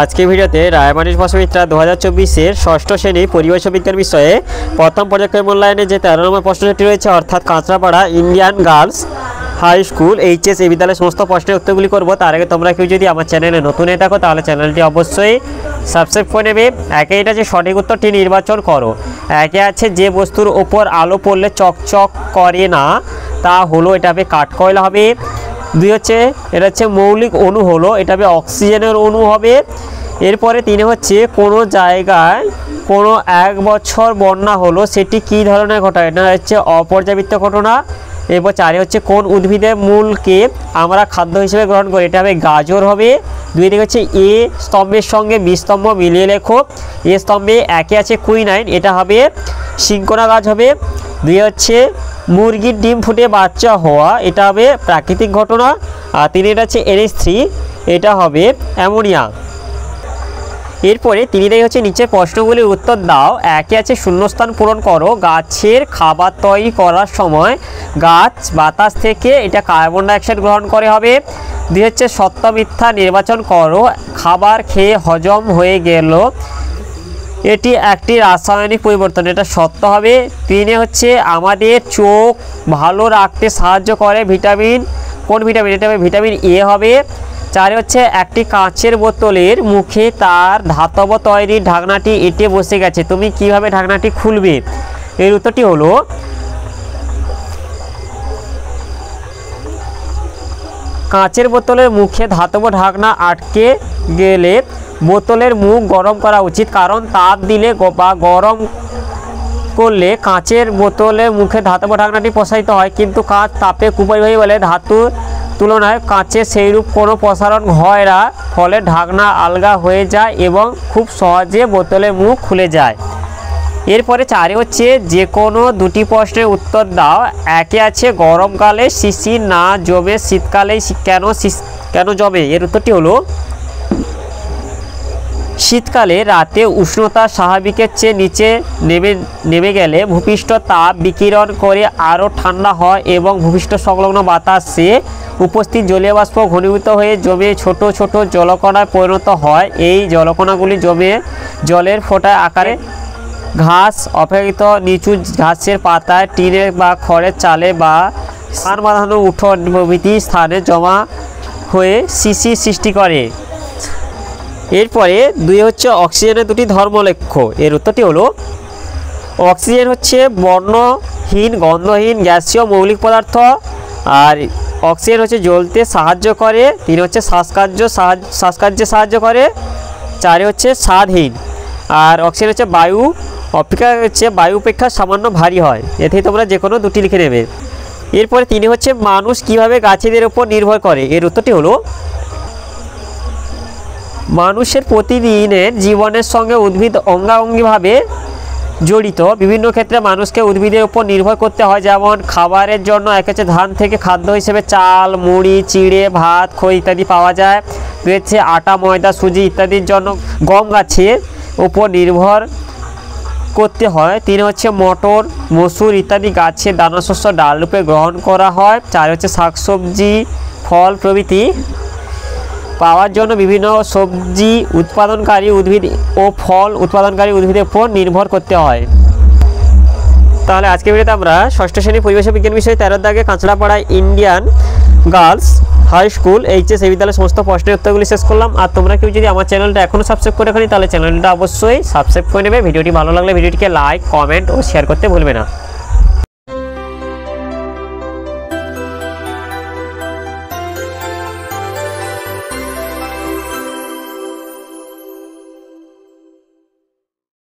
আজকে ভিডিওতে রায়মানির বসমিত্রা 2024-এর ষষ্ঠ শ্রেণী পরিবেশ বিজ্ঞান বিষয়ে প্রথম পর্যায়ের মূল্যায়নে যে 13 নম্বর প্রশ্নটি রয়েছে অর্থাৎ Kanchrapara Indian girls high school HS এই বিদ্যালয়ের সমস্ত প্রশ্নের উত্তরগুলি করব। তার আগে তোমরা কেউ যদি আমার চ্যানেলে নতুন হয়ে থাকো তাহলে চ্যানেলটি অবশ্যই সাবস্ক্রাইব করে নেবে। একে এটা যে সঠিক উত্তরটি নির্বাচন করো। একে আছে যে বস্তুর ওপর আলো পড়লে চকচক করে না তা হলো, এটা হবে কাঠকয়লা হবে। দুই হচ্ছে এটা হচ্ছে মৌলিক অণু হলো, এটা হবে অক্সিজেনের অণু হবে। এরপরে তিনে হচ্ছে কোনো জায়গায় কোনো এক বছর বন্যা হলো সেটি কী ধরনের ঘটনা, এটা হচ্ছে অপর্যাবৃত্ত ঘটনা। এরপর চারে হচ্ছে কোন উদ্ভিদের মূলকে আমরা খাদ্য হিসেবে গ্রহণ করি, এটা হবে গাজর হবে। দুই দিকে হচ্ছে এ স্তম্ভের সঙ্গে বি স্তম্ভ মিলিয়ে লেখো। এ স্তম্ভে একে আছে কুইনাইন, এটা হবে সিঙ্কোনা গাছ হবে। দুই হচ্ছে মুরগির ডিম ফুটে বাচ্চা হওয়া, এটা হবে প্রাকৃতিক ঘটনা। আর তিন এটা হচ্ছে NH3, এটা হবে অ্যামোনিয়া। এরপরে তিনিটাই হচ্ছে নিচের প্রশ্নগুলির উত্তর দাও। একে আছে শূন্যস্থান পূরণ করো। গাছের খাবার তৈরি করার সময় গাছ বাতাস থেকে এটা কার্বন ডাইঅক্সাইড গ্রহণ করে হবে। দুই হচ্ছে সত্য মিথ্যা নির্বাচন করো। খাবার খেয়ে হজম হয়ে গেল, এটি একটি রাসায়নিক পরিবর্তন, এটা সত্য হবে। তিনে হচ্ছে আমাদের চোখ ভালো রাখতে সাহায্য করে ভিটামিন, কোন ভিটামিন, এটা হবে ভিটামিন এ হবে। চারে হচ্ছে একটি কাঁচের বোতলের মুখে তার ধাতব তৈরির ঢাকনাটি এঁটে বসে গেছে, তুমি কিভাবে ঢাকনাটি খুলবে, এর উত্তরটি হলো কাঁচের বোতলের মুখে ধাতব ঢাকনা আটকে গেলে বোতলের মুখ গরম করা উচিত, কারণ তাপ দিলে বা গরম করলে কাঁচের বোতলের মুখে ধাতব ঢাকনাটি প্রসারিত হয়, কিন্তু কাঁচ তাপে কুপরিবাহী বলে ধাতুর তুলনায় কাঁচের সেইরূপ কোনো প্রসারণ হয় না, ফলে ঢাকনা আলগা হয়ে যায় এবং খুব সহজে বোতলের মুখ খুলে যায়। এরপরে চারে হচ্ছে যে কোনো দুটি প্রশ্নের উত্তর দাও। একে আছে গরমকালে শিশির না জমে শীতকালে কেন জমে, এর উত্তরটি হলো শীতকালে রাতে উষ্ণতা স্বাভাবিকের চেয়ে নিচে নেমে গেলে ভূপৃষ্ঠ তাপ বিকিরণ করে আরও ঠান্ডা হয় এবং ভূপৃষ্ঠ সংলগ্ন বাতাসে উপস্থিত জলীয় বাষ্প ঘনীভূত হয়ে জমে ছোট ছোট জলকণায় পরিণত হয়। এই জলকণাগুলি জমে জলের ফোঁটা আকারে ঘাস অপেক্ষিত নিচু ঘাসের পাতায়, টিনের বা খড়ের চালে বা স্থান বাঁধানো উঠোন প্রভৃতি স্থানে জমা হয়ে শিশির সৃষ্টি করে। এরপরে দুই হচ্ছে অক্সিজেনের দুটি ধর্মলক্ষ্য, এর উত্তরটি হলো অক্সিজেন হচ্ছে বর্ণহীন গন্ধহীন গ্যাসীয় মৌলিক পদার্থ, আর অক্সিজেন হচ্ছে জ্বলতে সাহায্য করে। তিন হচ্ছে শ্বাসকার্যে সাহায্য করে। চারে হচ্ছে স্বাদহীন, আর অক্সিজেন হচ্ছে বায়ু অপেক্ষা সামান্য ভারী হয়। এতেই তোমরা যে কোনো দুটি লিখে নেবে। এরপরে তিনি হচ্ছে মানুষ কিভাবে গাছেদের উপর নির্ভর করে, এর উত্তরটি হলো মানুষের প্রতিদিনের জীবনের সঙ্গে উদ্ভিদ অঙ্গাঙ্গিভাবে জড়িত। বিভিন্ন ক্ষেত্রে মানুষকে উদ্ভিদের উপর নির্ভর করতে হয়, যেমন খাবারের জন্য এক হচ্ছে ধান থেকে খাদ্য হিসেবে চাল, মুড়ি, চিড়ে, ভাত, খই ইত্যাদি পাওয়া যায়। রয়েছে আটা, ময়দা, সুজি ইত্যাদির জন্য গম গাছের উপর নির্ভর করতে হয়। তিন হচ্ছে মটর, মসুর ইত্যাদি গাছের দানাশস্য ডাল রূপে গ্রহণ করা হয়। চার হচ্ছে শাকসবজি, ফল প্রভৃতি পাওয়ার জন্য বিভিন্ন সবজি উৎপাদনকারী উদ্ভিদ ও ফল উৎপাদনকারী উদ্ভিদের উপর নির্ভর করতে হয়। তাহলে আজকে ভিডিওতে আমরা ষষ্ঠ শ্রেণী পরিবেশ বিজ্ঞান বিষয়ে 13 দাগে Kanchrapara Indian girls high school HS এই বিদ্যালয়ের সমস্ত প্রশ্নের উত্তরগুলি শেষ করলাম। আর তোমরা কেউ যদি আমার চ্যানেলটা এখনও সাবস্ক্রাইব করে রাখনি তাহলে চ্যানেলটা অবশ্যই সাবস্ক্রাইব করে নেবে। ভিডিওটি ভালো লাগলে ভিডিওটিকে লাইক, কমেন্ট ও শেয়ার করতে ভুলবে না।